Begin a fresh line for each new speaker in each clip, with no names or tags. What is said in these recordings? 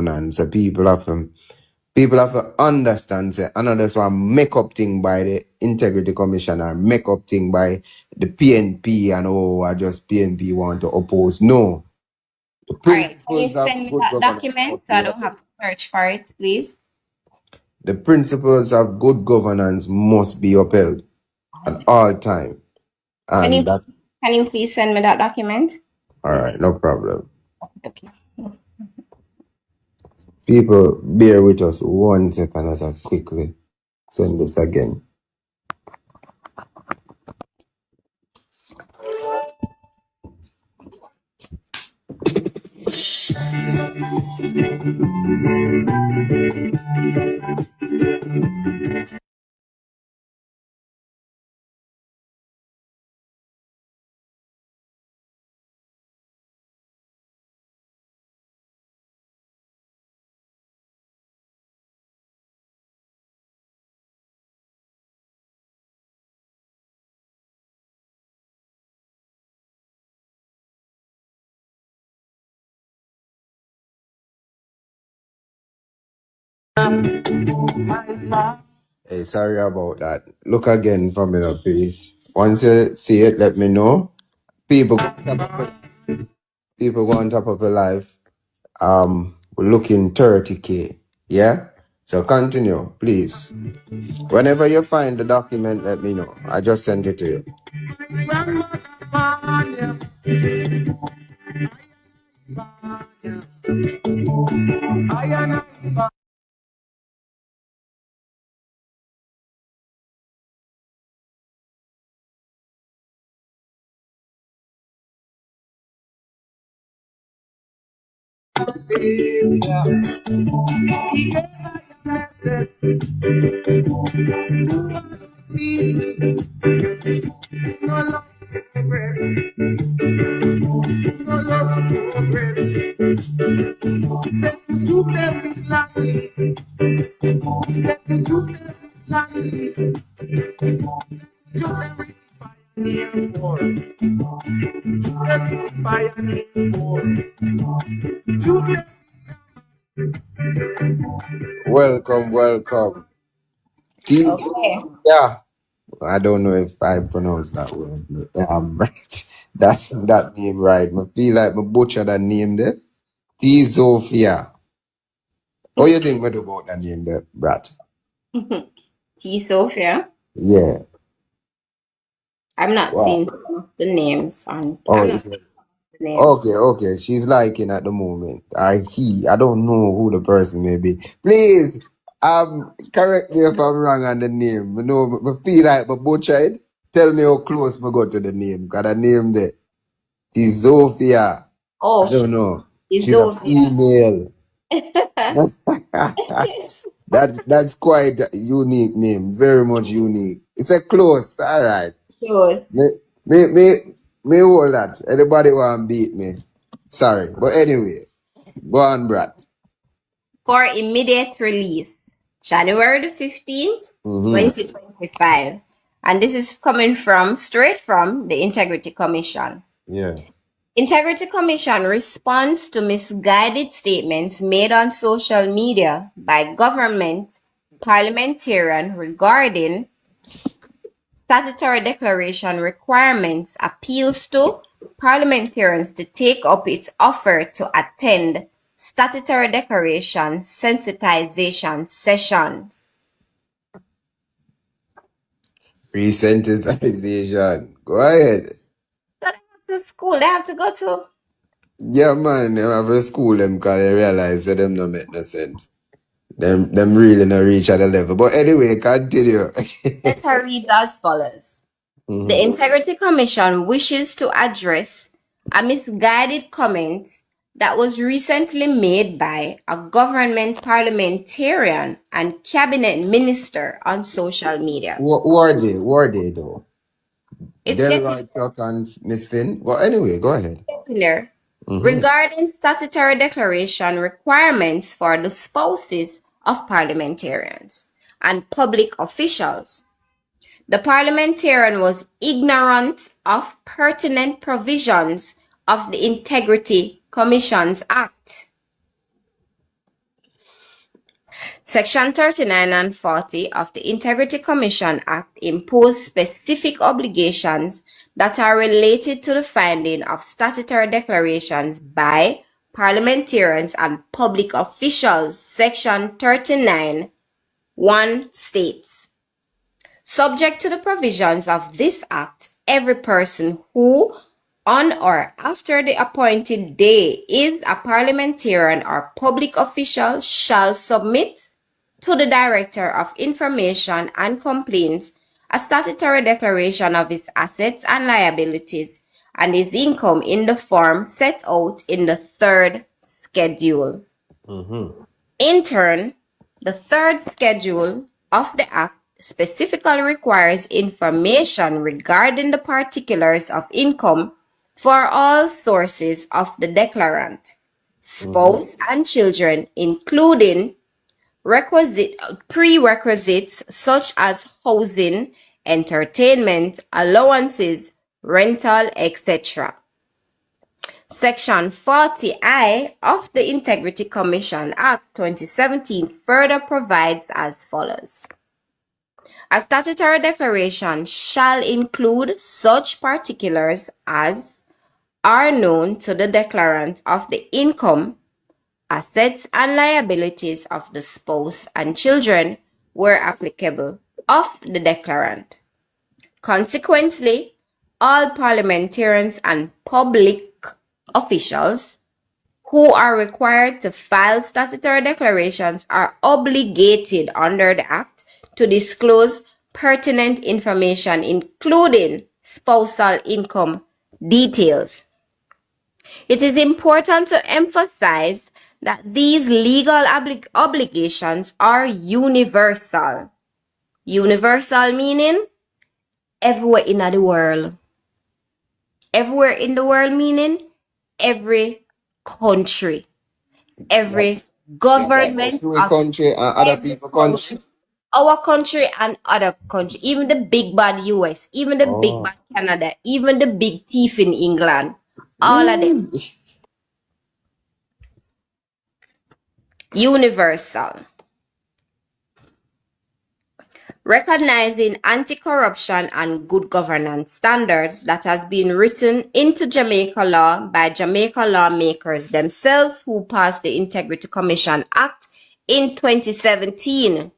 governance. So people have to understand, say, another one make up thing by the Integrity Commission or make up thing by the PNP and I just PNP want to oppose. No. The
All right. Can you
principles of
send me
good
that
governance
document
must
so I
be
don't
upheld.
have to search for it, please?
The principles of good governance must be upheld at all time.
Can
And that,
you please send me that document?
all right, no problem.
Okay.
People, bear with us 1 second as I quickly send this again. Hey, sorry about that. Look again for me, please. Once you see it, let me know. People go on top of the life. We're looking 30K. Yeah? So continue, please. Whenever you find the document, let me know. I just sent it to you. Welcome.
Okay.
Yeah. I don't know if I pronounced that word. Right. That name right. I feel like I butchered that name there. T. Sophia. What do you think about that name there, Brat?
T. Sophia.
Yeah.
I'm not
Wow.
seeing the names on.
Oh,
I'm not seeing the names.
okay. She's liking at the moment. I don't know who the person may be. Please, correct me if I'm wrong on the name. You know, I feel like I butchered. Tell me how close I got to the name. Got a name there. Is Sophia.
Oh,
I don't know.
T.
She's a
Sophia.
female. That's quite a unique name. Very much unique. It's a close. All right.
Yours.
Me hold that. Anybody want to beat me? Sorry. But anyway, go on, Brat.
For immediate release, January the 15th, 2025. And this is coming straight from the Integrity Commission.
Yeah.
Integrity Commission responds to misguided statements made on social media by government parliamentarian regarding statutory declaration requirements, appeals to parliamentarians to take up its offer to attend statutory declaration sensitization sessions.
Resensitization. Go ahead.
So they have to school, they have to go to.
Yeah, man. They have to school them because they realize that them don't make no sense. Them really not reach at the level. But anyway, continue.
Letter reads as follows. The Integrity Commission wishes to address a misguided comment that was recently made by a government parliamentarian and cabinet minister on social media.
Who are they? Who are they though?
It's
Delroy, Chuck, and Miss Finn. Well, anyway, go ahead.
getting there. Regarding statutory declaration requirements for the spouses of parliamentarians and public officials. The parliamentarian was ignorant of pertinent provisions of the Integrity Commissions Act. Section 39 and 40 of the Integrity Commission Act impose specific obligations that are related to the finding of statutory declarations by parliamentarians and public officials. Section 39 1 states, subject to the provisions of this act, every person who, on or after the appointed day, is a parliamentarian or public official shall submit to the Director of Information and Complaints a statutory declaration of his assets and liabilities and his income in the form set out in the third schedule. In turn, the third schedule of the Act specifically requires information regarding the particulars of income for all sources of the declarant, spouse and children, including prerequisites such as housing, entertainment, allowances, rental, etc. Section 40I of the Integrity Commission Act 2017 further provides as follows. A statutory declaration shall include such particulars as are known to the declarant of the income, assets and liabilities of the spouse and children, where applicable, of the declarant. Consequently, all parliamentarians and public officials who are required to file statutory declarations are obligated under the Act to disclose pertinent information, including spousal income details. It is important to emphasize that these legal obligations are universal. Universal meaning everywhere in the world. Everywhere in the world meaning every country. Every government
Every country and other people country.
Our country and other country, even the big bad US, even the big bad Canada, even the big thief in England, all of them. Universal. Recognizing anti-corruption and good governance standards that has been written into Jamaica law by Jamaica lawmakers themselves who passed the Integrity Commission Act in 2017.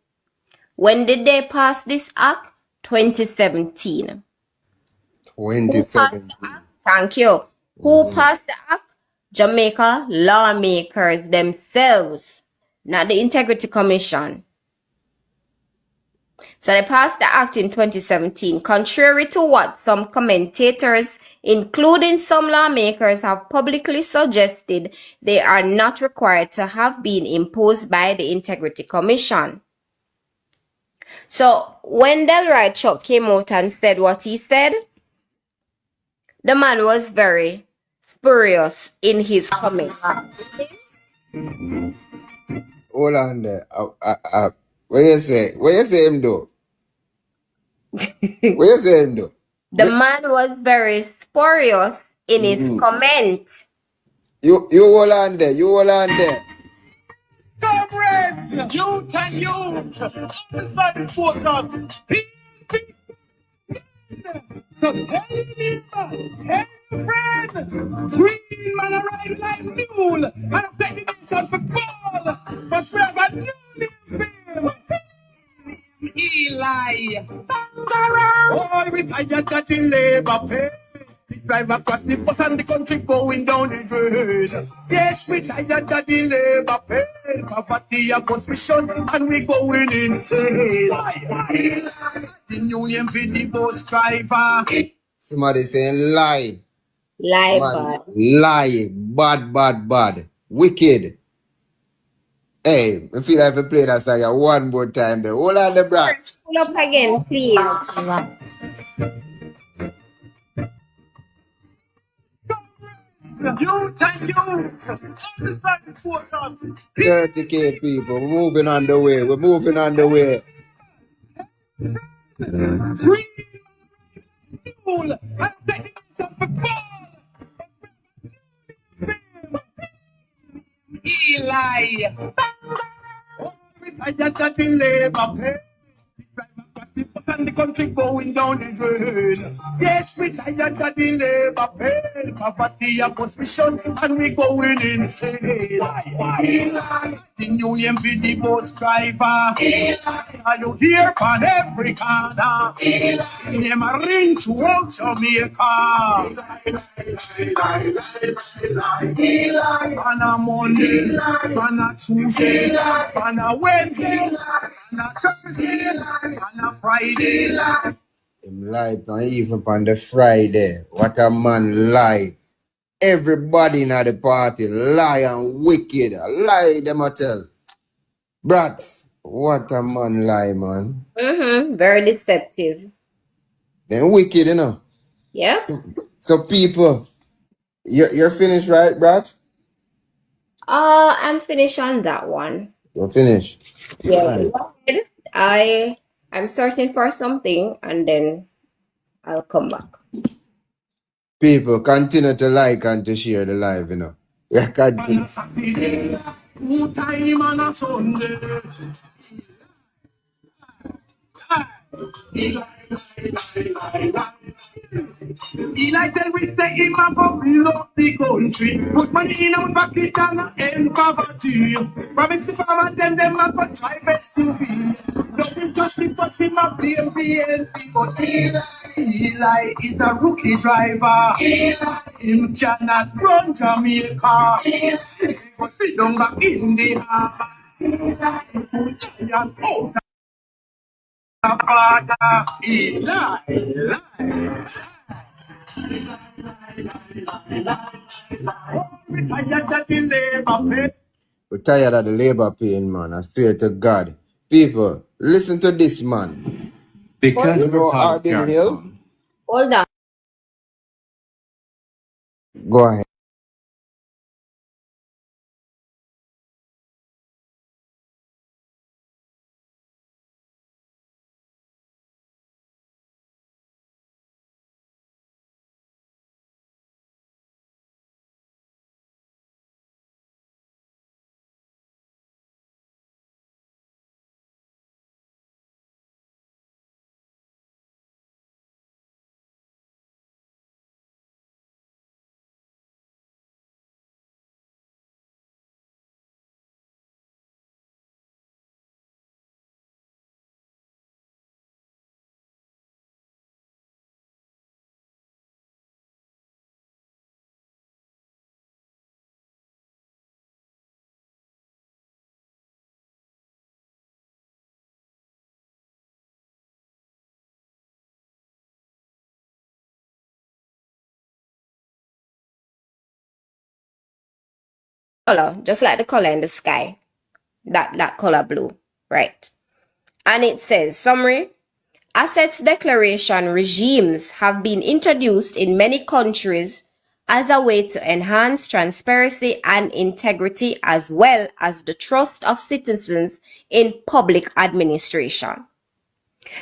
When did they pass this act? 2017.
2017.
Thank you. Who passed the act? Jamaica lawmakers themselves, not the Integrity Commission. So they passed the act in 2017, contrary to what some commentators, including some lawmakers, have publicly suggested. They are not required to have been imposed by the Integrity Commission. So when Delroy Chuck came out and said what he said, the man was very spurious in his comment.
Hold on there. What you say? What you say him do? What you say him do?
The man was very spurious in his comment.
You hold on there. You hold on there.
Comrades, youth and youth, inside the focus. PNP. So hey, friend, green man arrive like mule, and I'm taking this on football, but we have a new name. Eli. Oh, we tired that in labor pay. We drive across the bus and the country going down the drain. Yes, we tired that the labor pay. Poverty and consumption and we going insane. The new name for the bus driver.
Somebody saying lie.
Lie,
Man, lie. Bad. Wicked. Hey, I feel like I play that song one more time there. Hold on the brat.
Pull up again, please.
Youth and youth, inside the focus.
30K people, we're moving on the way. We're moving on the way.
Green, I'm taking this on football. Eli. retired that in labor pay. And the country going down the drain. Yes, we tired of the labor pain. Poverty and position, and we going insane. The new MV, the bus driver. Are you here on every corner? Name a ring to out Jamaica. On a Monday, on a Tuesday, on a Wednesday, on a Thursday, on a Friday.
Him lie on even on the Friday. What a man lie. Everybody in the party lie and wicked. Lie them a tell. Brats, what a man lie, man.
Very deceptive.
Then wicked, you know.
Yeah.
So people, you're finished, right, Brat?
I'm finished on that one.
You're finished.
Yeah.
Right.
Go ahead. I'm searching for something and then I'll come back.
People, continue to like and to share the live, you know. Yeah, continue.
Time on a Sunday. He like them we stay in my bubbly love the country. Put money in our pocket and end poverty. Promise the farmer them a for try best to be. Don't just sleep for see my blame PNP. But Eli is the rookie driver. Him cannot run Jamaica. But we don't back in the harbor.
We're tired of the labor pain, man. I swear to God. People, listen to this, man.
Because
You know Arbin Hill?
Hold on.
Go ahead.
Color, just like the color in the sky. That color blue, right? And it says, summary, assets declaration regimes have been introduced in many countries as a way to enhance transparency and integrity as well as the trust of citizens in public administration.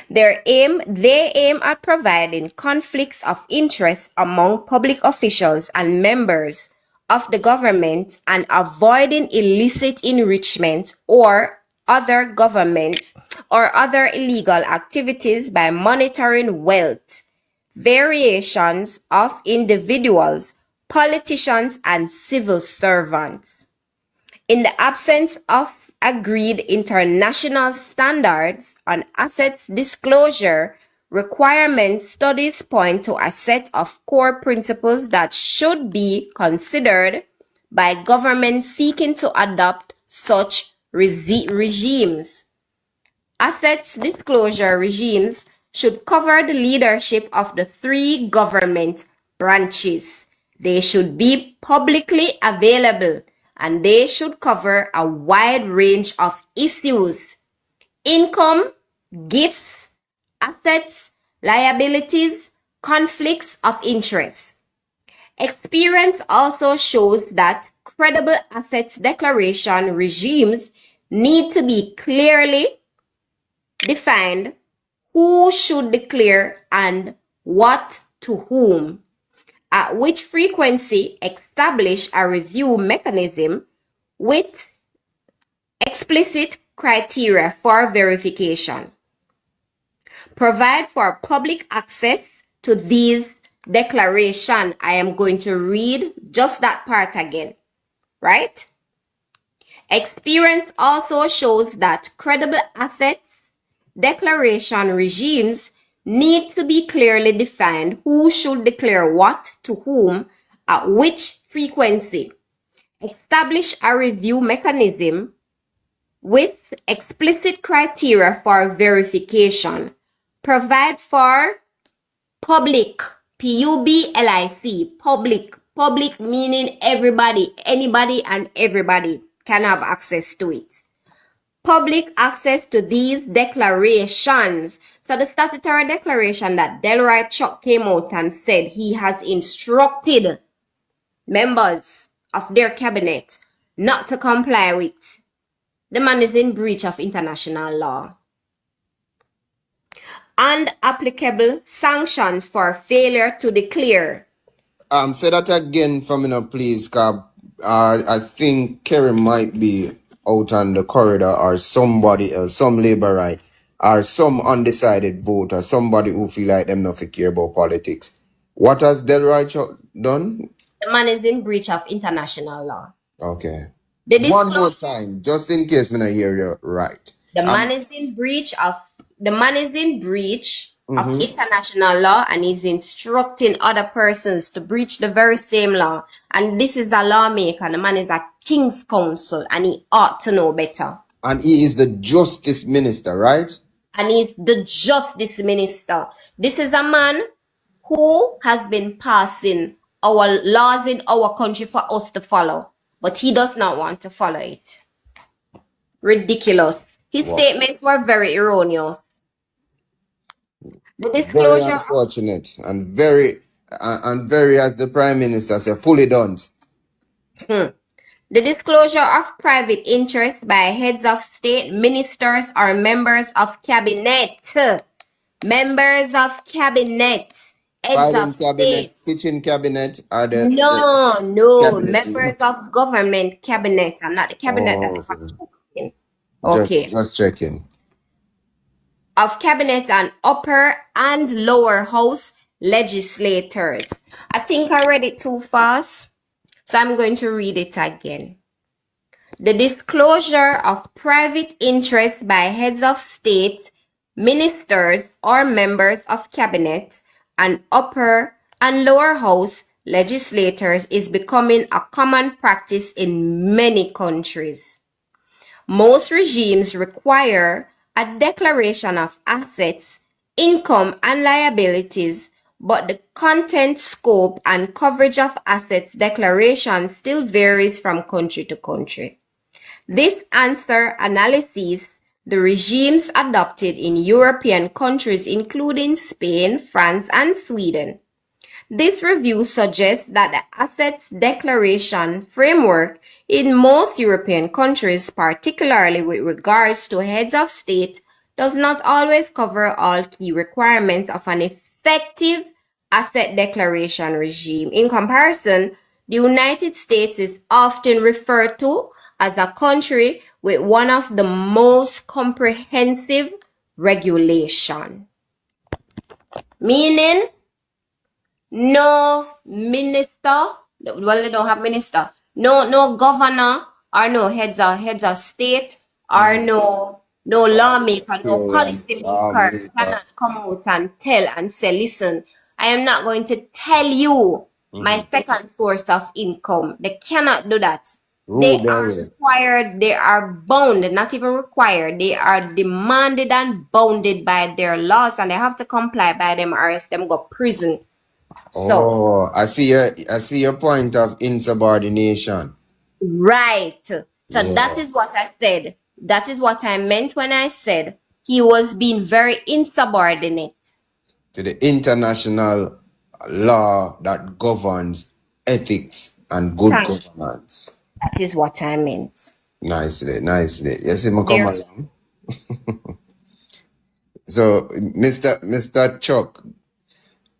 They aim at providing conflicts of interest among public officials and members of the government and avoiding illicit enrichment or other government or other illegal activities by monitoring wealth, variations of individuals, politicians, and civil servants. In the absence of agreed international standards on assets disclosure requirements, studies point to a set of core principles that should be considered by governments seeking to adopt such regimes. Assets disclosure regimes should cover the leadership of the three government branches. They should be publicly available and they should cover a wide range of issues: income, gifts, assets, liabilities, conflicts of interest. Experience also shows that credible assets declaration regimes need to be clearly defined who should declare and what to whom, at which frequency establish a review mechanism with explicit criteria for verification. Provide for public access to these declarations. I am going to read just that part again, right? Experience also shows that credible assets declaration regimes need to be clearly defined who should declare what to whom at which frequency. Establish a review mechanism with explicit criteria for verification. Provide for public, P-U-B-L-I-C, public meaning everybody, anybody and everybody can have access to it. Public access to these declarations. So the statutory declaration that Delroy Chuck came out and said he has instructed members of their cabinet not to comply with, the man is in breach of international law. And applicable sanctions for failure to declare.
Say that again for me now, please, cause I think Kerry might be out on the corridor, or somebody else, some laborite, or some undecided voter, somebody who feel like them not care about politics. What has Delroy done?
The man is in breach of international law.
Okay.
The
One more time, just in case me not hear you right.
man is in breach of international law, and is instructing other persons to breach the very same law. And this is the lawmaker. The man is a king's counsel, and he ought to know better.
And he is the justice minister, right?
And he's the justice minister. This is a man who has been passing our laws in our country for us to follow, but he does not want to follow it. Ridiculous. His statements were very erroneous. The disclosure,
very unfortunate, and very, as the Prime Minister said, fully done.
The disclosure of private interest by heads of state, ministers, or members of cabinet. Members of cabinet. Heads of
cabinet,
state.
kitchen cabinet, are the
members of government cabinet, and not the cabinet that okay.
Just checking.
Of cabinet and upper and lower house legislators. I think I read it too fast, so I'm going to read it again. The disclosure of private interest by heads of state, ministers, or members of cabinet and upper and lower house legislators is becoming a common practice in many countries. Most regimes require a declaration of assets, income, and liabilities, but the content, scope, and coverage of assets declaration still varies from country to country. This answer analyses the regimes adopted in European countries, including Spain, France, and Sweden. This review suggests that the assets declaration framework in most European countries, particularly with regards to heads of state, does not always cover all key requirements of an effective asset declaration regime. In comparison, the United States is often referred to as a country with one of the most comprehensive regulation. Meaning, no minister, well, they don't have minister, no governor, or no heads of state, or no lawmaker, no policymaker cannot come out and tell and say, listen, I am not going to tell you my second source of income. They cannot do that. They are required, they are bound, not even required, they are demanded and bounded by their laws, and they have to comply by them, or else them go prison.
So, I see your point of insubordination.
Right. So that is what I said. That is what I meant when I said he was being very insubordinate
to the international law that governs ethics and good governance.
That is what I meant.
Nicely. You see me come along. So, Mr. Chuck,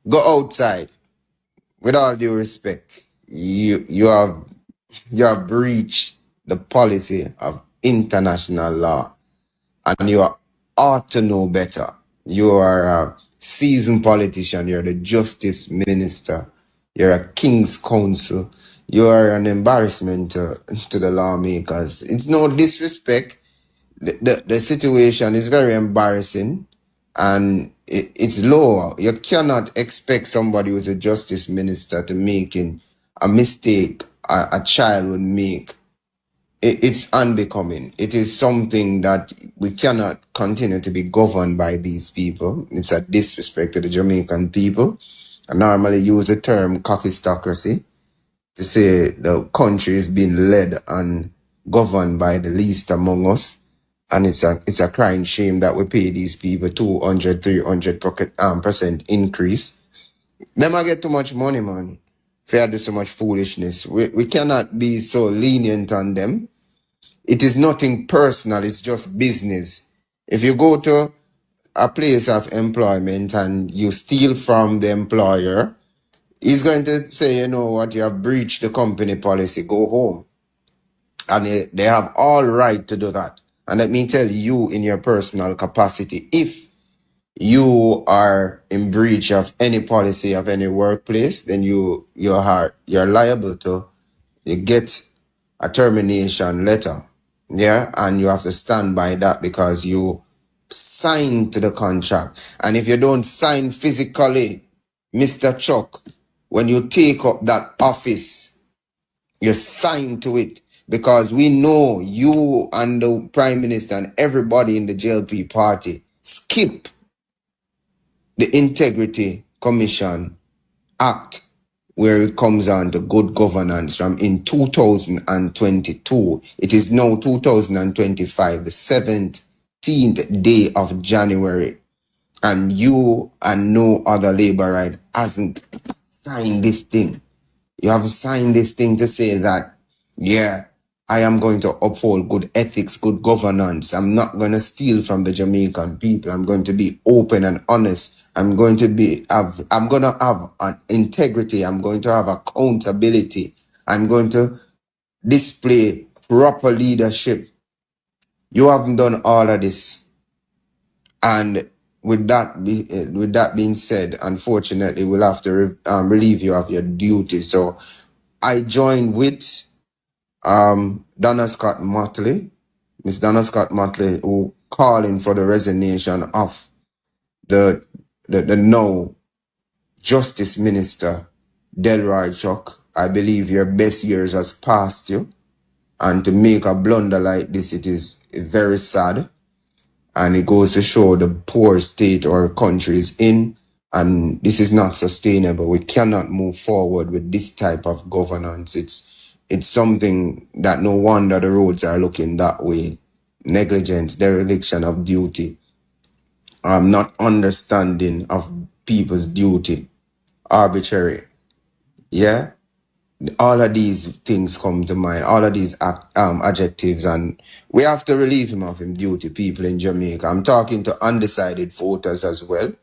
go outside. With all due respect, you have breached the policy of international law. and you ought to know better. You are a seasoned politician. You're the justice minister. You're a king's counsel. You are an embarrassment to the lawmakers. It's no disrespect. The situation is very embarrassing, and it's low. You cannot expect somebody who's a justice minister to making a mistake a child would make. It's unbecoming. It is something that we cannot continue to be governed by these people. It's a disrespect to the Jamaican people. I normally use the term cockistocracy to say the country is being led and governed by the least among us. And it's a crying shame that we pay these people 200, 300% increase. Them I get too much money, man. Fair do so much foolishness. We cannot be so lenient on them. It is nothing personal, it's just business. If you go to a place of employment and you steal from the employer, he's going to say, you know what, you have breached the company policy, go home. And they have all right to do that. And let me tell you, in your personal capacity, if you are in breach of any policy of any workplace, then you're liable to get a termination letter. Yeah, and you have to stand by that because you signed to the contract. And if you don't sign physically, Mr. Chuck, when you take up that office, you sign to it, because we know you and the Prime Minister and everybody in the JLP party skip the Integrity Commission Act, where it comes on to good governance from in 2022. It is now 2025, the 17th day of January. And you and no other labor right hasn't signed this thing. You have signed this thing to say that, yeah, I am going to uphold good ethics, good governance. I'm not going to steal from the Jamaican people. I'm going to be open and honest. I'm going to have an integrity. I'm going to have accountability. I'm going to display proper leadership. You haven't done all of this. And with that being said, unfortunately, we'll have to relieve you of your duty. So I joined with Donna Scott Motley, Miss Donna Scott Motley, who calling for the resignation of the now Justice Minister Delroy Chuck. I believe your best years has passed you, and to make a blunder like this, it is very sad, and it goes to show the poor state our country is in, and this is not sustainable. We cannot move forward with this type of governance. It's something that no wonder the roads are looking that way. Negligence, dereliction of duty, not understanding of people's duty, arbitrary. Yeah? All of these things come to mind, all of these adjectives, and we have to relieve him of his duty, people in Jamaica. I'm talking to undecided voters as well,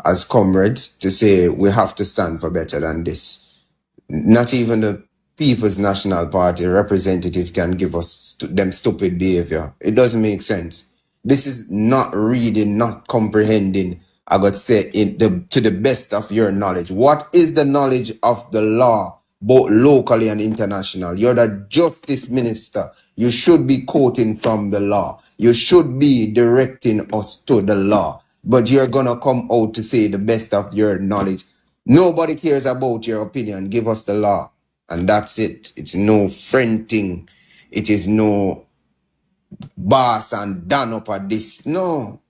as comrades, to say we have to stand for better than this. Not even the People's National Party representative can give us them stupid behavior. It doesn't make sense. This is not reading, not comprehending. I got to say to the best of your knowledge. What is the knowledge of the law, both locally and international? You're the justice minister. You should be quoting from the law. You should be directing us to the law. But you're going to come out to say the best of your knowledge. Nobody cares about your opinion. Give us the law. And that's it. It's no friend thing. It is no boss and done up at this. No.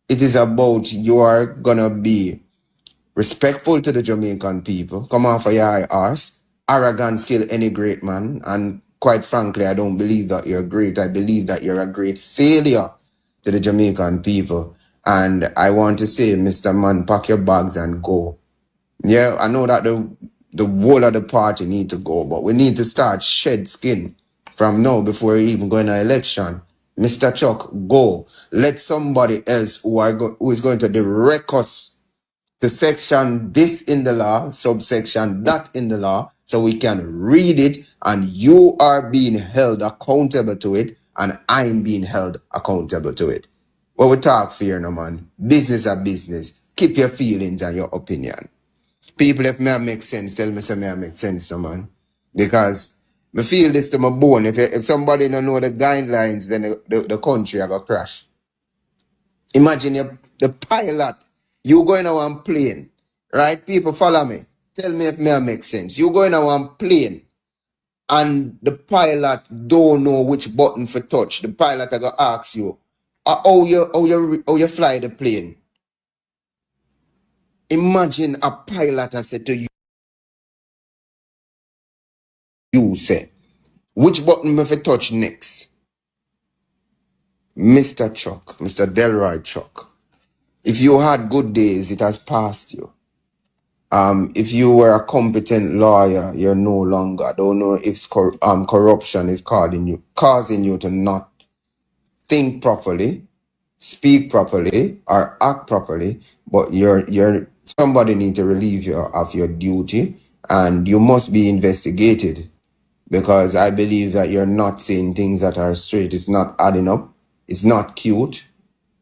It is about you are going to be respectful to the Jamaican people. Come on for your high arse. Arrogance kill any great man. And quite frankly, I don't believe that you're great. I believe that you're a great failure to the Jamaican people. And I want to say, Mr. Man, pack your bags and go. Yeah, I know that the whole of the party need to go, but we need to start shed skin from now before we even go in an election. Mr. Chuck, go. Let somebody else who is going to direct us to section this in the law, subsection that in the law, so we can read it, and you are being held accountable to it, and I'm being held accountable to it. What we talk fear, no man. Business are business. Keep your feelings and your opinion. People, if me make sense, tell me say me make sense, no man. Because me feel this to my bone. If somebody don't know the guidelines, then the country are gonna crash. Imagine the pilot, you going on one plane, right? People follow me. Tell me if me make sense. You going on one plane and the pilot don't know which button for touch. The pilot are gonna ask you, how you fly the plane. Imagine a pilot has said to you say, which button me for touch next? Mr. Chuck, Mr. Delroy Chuck. If you had good days, it has passed you. If you were a competent lawyer, you're no longer. I don't know if corruption is causing you to not think properly, speak properly, or act properly. But you're somebody need to relieve you of your duty, and you must be investigated because I believe that you're not saying things that are straight. It's not adding up. It's not cute.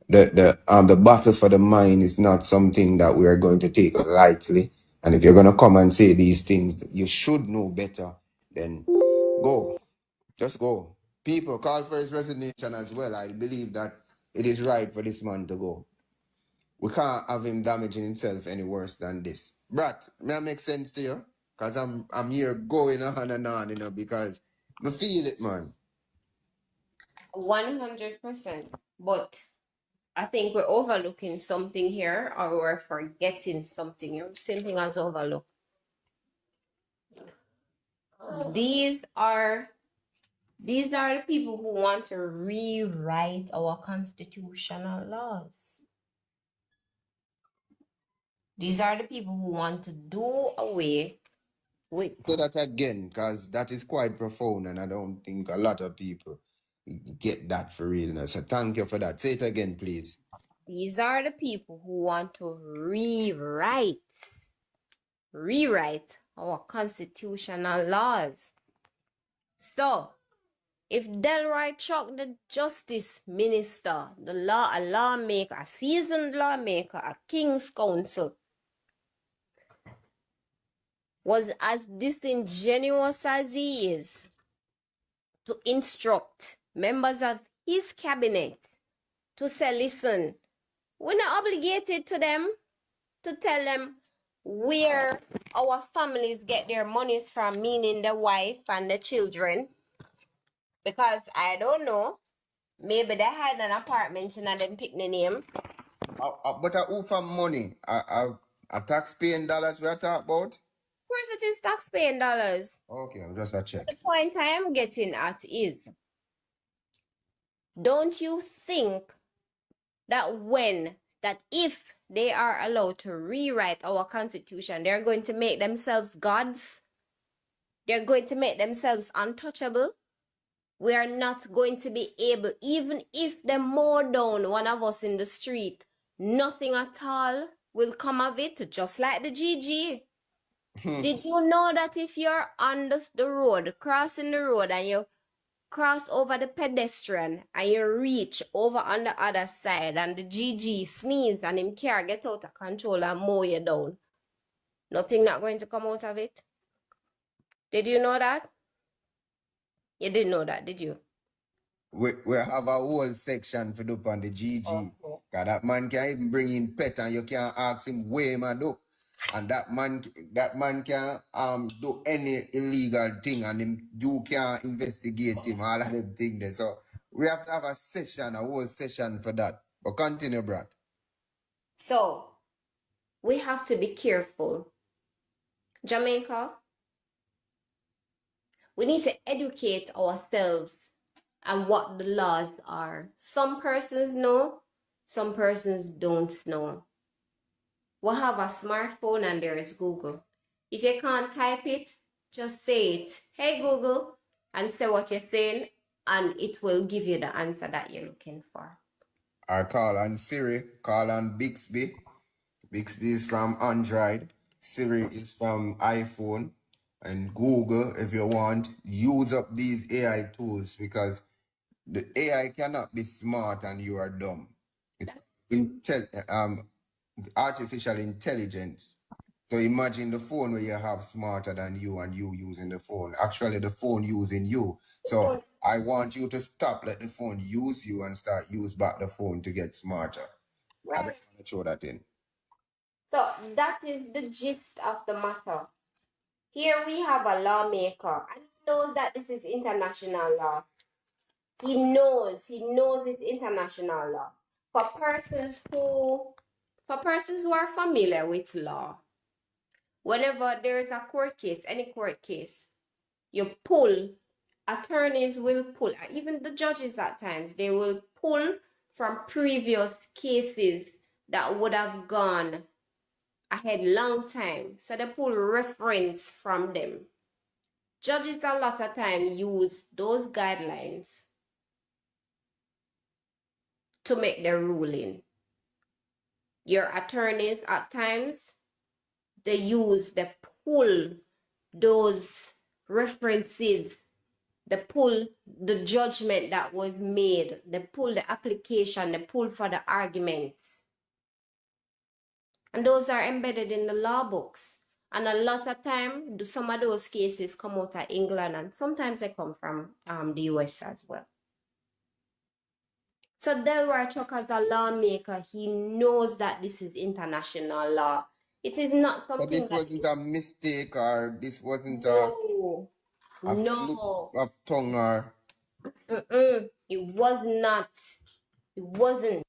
The battle for the mind is not something that we are going to take lightly. And if you're going to come and say these things, you should know better. Then go. Just go. People call for his resignation as well. I believe that it is right for this man to go. We can't have him damaging himself any worse than this. Brat, may I make sense to you? Because I'm here going on and on, because I feel it, man.
100%. But I think we're overlooking something here, or we're forgetting something. Same thing as overlook. These are the people who want to rewrite our constitutional laws. These are the people who want to do away with.
Say that again, because that is quite profound, and I don't think a lot of people get that for real. So thank you for that. Say it again, please.
These are the people who want to rewrite our constitutional laws. So, if Delroy Chuck, the justice minister, a lawmaker, a seasoned lawmaker, a king's counsel, was as disingenuous as he is to instruct members of his cabinet to say, listen, we're not obligated to them to tell them where our families get their monies from, meaning the wife and the children, because I don't know, maybe they had an apartment and them pick the name.
But who for money? A tax-paying dollars we are talking about?
Of course it is tax-paying dollars.
Okay, I'm just a check.
The point I am getting at is, don't you think that if they are allowed to rewrite our constitution, they're going to make themselves gods? They're going to make themselves untouchable? We are not going to be able, even if they mow down one of us in the street, nothing at all will come of it, just like the GG. Did you know that if you're on the road, crossing the road, and you cross over the pedestrian and you reach over on the other side and the GG sneeze and him car get out of control and mow you down, nothing not going to come out of it? Did you know that? You didn't know that, did you?
We have a whole section for do on the GG.
Okay.
Cause that man can even bring in pet and you can't ask him where man do. And that man can do any illegal thing and you can't investigate him, all of them things there. So we have to have a whole session for that. But continue, Brad.
So we have to be careful. Jamaica, we need to educate ourselves on what the laws are. Some persons know, some persons don't know. We have a smartphone and there is Google. If you can't type it, just say it. Hey Google, and say what you're saying, and it will give you the answer that you're looking for.
I call on Siri, call on Bixby. Bixby is from Android. Siri is from iPhone. And Google, if you want, use up these AI tools because the AI cannot be smart and you are dumb. artificial intelligence. So imagine the phone where you have smarter than you and you using the phone. Actually, the phone using you. So I want you to stop, let the phone use you and start use back the phone to get smarter. I
Right.
just want to throw that in.
So that is the gist of the matter. Here we have a lawmaker and he knows that this is international law. He knows it's international law. For persons who are familiar with law, whenever there is a court case, any court case, you pull, attorneys will pull, even the judges at times, they will pull from previous cases that would have gone ahead long time. So they pull reference from them. Judges a lot of time use those guidelines to make their ruling. Your attorneys at times, they pull those references, they pull the judgment that was made, they pull the application, they pull for the arguments. And those are embedded in the law books. And a lot of time, some of those cases come out of England and sometimes they come from the US as well. So Delroy Chuck, as a lawmaker, he knows that this is international law. It is not
So this
something that
wasn't a mistake or this wasn't
no,
a slip
no,
of tongue or
it was not. It wasn't.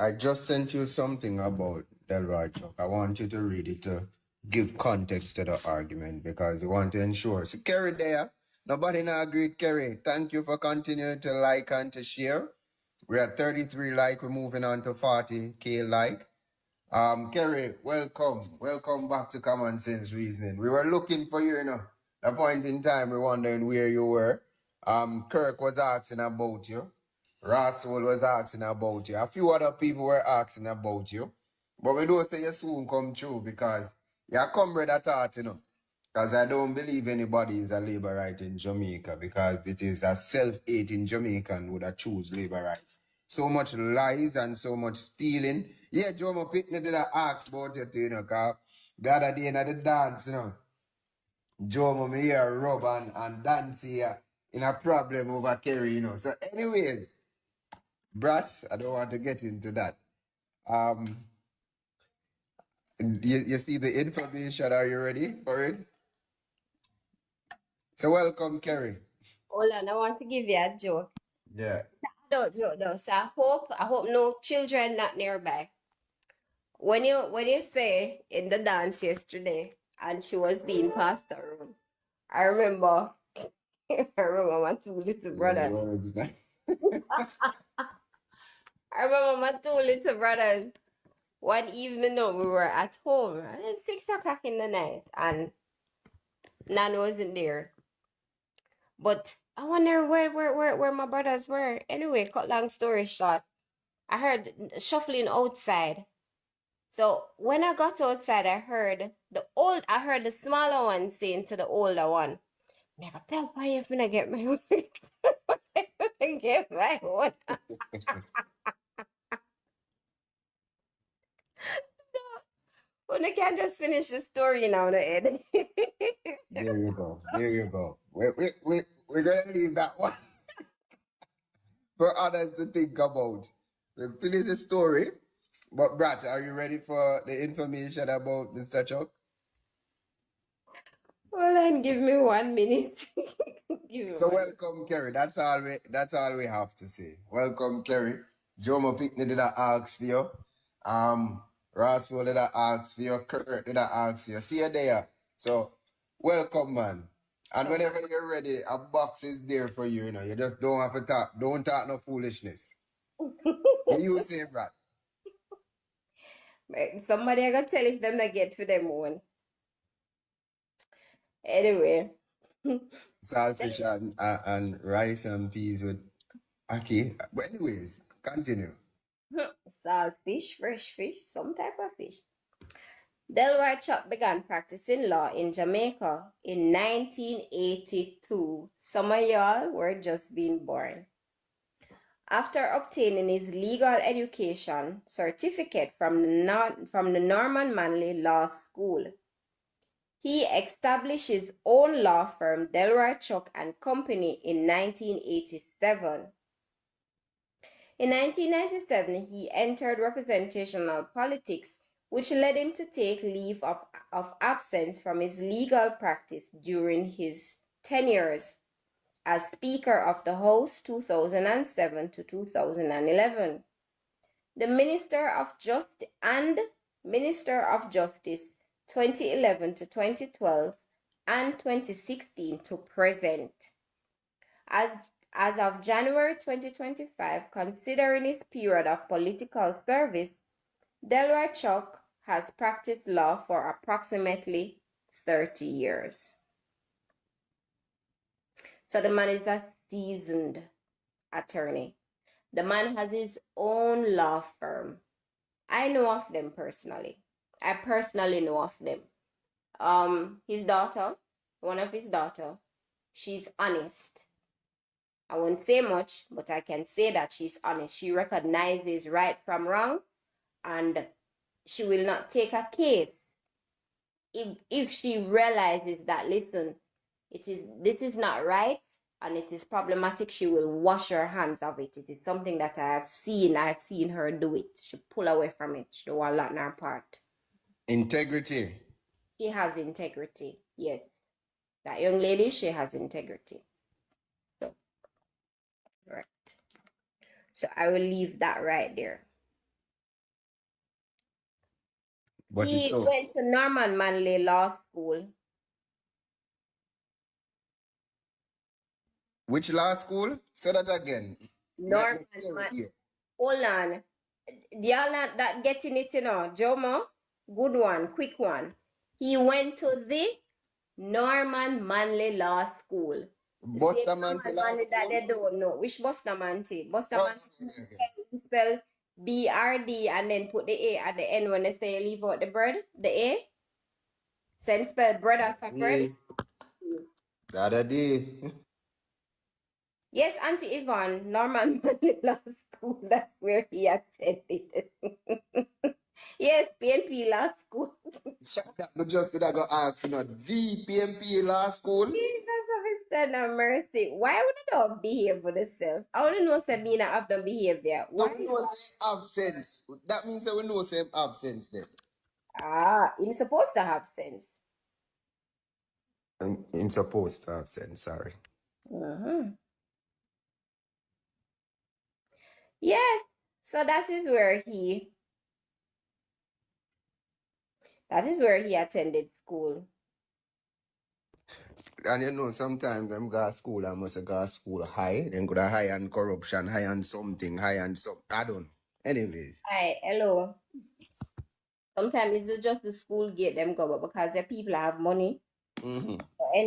I just sent you something about Delroy Chuck. I want you to read it to give context to the argument because we want to ensure. So Kerry there. Nobody now agreed, Kerry. Thank you for continuing to like and to share. We're at 33 like. We're moving on to 40K like. Kerry, welcome. Welcome back to Common Sense Reasoning. We were looking for you, you know. At a point in time, we were wondering where you were. Kirk was asking about you. Russell was asking about you. A few other people were asking about you. But we don't say you soon come true because you're comrade at heart, you know. Because I don't believe anybody is a labor right in Jamaica because it is a self-hating Jamaican would have choose labor rights. So much lies and so much stealing. Yeah, Jomo Pickney did ask about it, you know, because the other day in the dance, you know, Jomo me here rub and dance here in a problem over Kerry, you know. So anyways, brats, I don't want to get into that. Um, you see the information, are you ready for it? So welcome, Kerry.
Hold on, I want to give you a joke.
Yeah.
Don't joke though. So I hope no children not nearby. When you say in the dance yesterday and she was being passed around, I remember I remember my two little brothers.
Words.
I remember my two little brothers. One evening, no, we were at home, and it's 6 o'clock in the night, and Nan wasn't there. But I wonder where my brothers were. Anyway, cut long story short, I heard shuffling outside. So when I got outside, I heard the smaller one saying to the older one, "Never tell why if I get my own, get my own." Well, I can't just finish the story now, the Ed.
There you go. There you go. We're going to leave that one for others to think about. We'll finish the story. But, Brat, are you ready for the information about Mr. Chuck?
Hold on, give me 1 minute. Give me
So
1 minute.
welcome, Kerry. That's all we have to say. Welcome, Kerry. Jomo Pickney did a ask for you. Roswell did a ask for you. Kurt did a ask for you. See you there. So welcome, man. And
Okay.
whenever you're ready, a box is there for you, you know. You just don't have to talk. Don't talk no foolishness. You say that.
Somebody I gotta tell if them not get for them one. Anyway.
Saltfish and rice and peas with okay. But anyways, continue.
Salt fish, fresh fish, some type of fish. Delroy Chuck began practicing law in Jamaica in 1982. Some of y'all were just being born. After obtaining his legal education certificate from the Norman Manley Law School, he established his own law firm, Delroy Chuck and Company, in 1987. In 1997, he entered representational politics, which led him to take leave of absence from his legal practice during his tenures as Speaker of the House 2007 to 2011. The Minister of Justice 2011 to 2012 and 2016 to present. As of January 2025, considering his period of political service, Delroy Chuck has practiced law for approximately 30 years. So the man is a seasoned attorney. The man has his own law firm. I know of them personally. I personally know of them. His daughter, one of his daughter, she's honest. I won't say much, but I can say that she's honest. She recognizes right from wrong, and she will not take a case if she realizes that, listen, this is not right and it is problematic. She will wash her hands of it. It is something that I've seen her do it. She pull away from it. She don't want that in her part.
Integrity.
She has integrity. Yes, that young lady, she has integrity. So, right. So I will leave that right there.
But it's
He
so.
went to Norman Manley Law School.
Which law school? Say that again.
Norman
Kerry
Man.
here.
Hold on. Y'all not that getting it, you know. Jomo, good one, quick one. He went to the Norman Manley Law School. The same
Bustamante
Norman
Law
Manley that
School.
they don't know. Which Bustamante?
Oh,
Bustamante
okay.
spell BRD and then put the A at the end when they say leave out the bread. The A. Same spell bread after bread.
Yeah. The other day.
Yes, Auntie Yvonne, Norman Manley Law School. That's where he attended. Yes, PNP Law School.
That me just did I go ask you know, the PMP Law School.
Jesus of his son of mercy. Why would I not behave for themselves? I want to know Sabina have no behavior.
So
Why?
we know say absence. That means that we know say absence then.
Ah, he's supposed to have sense.
In supposed to absence, sorry.
Uh-huh. Yes. So that is where he attended school.
And you know, sometimes them go to school, I must go to school high, then go to high on corruption, high on something, high on some. I don't. Anyways.
Hi, hello. Sometimes it's just the school gate them go, but because the people have money.
Mm-hmm.
But anyway.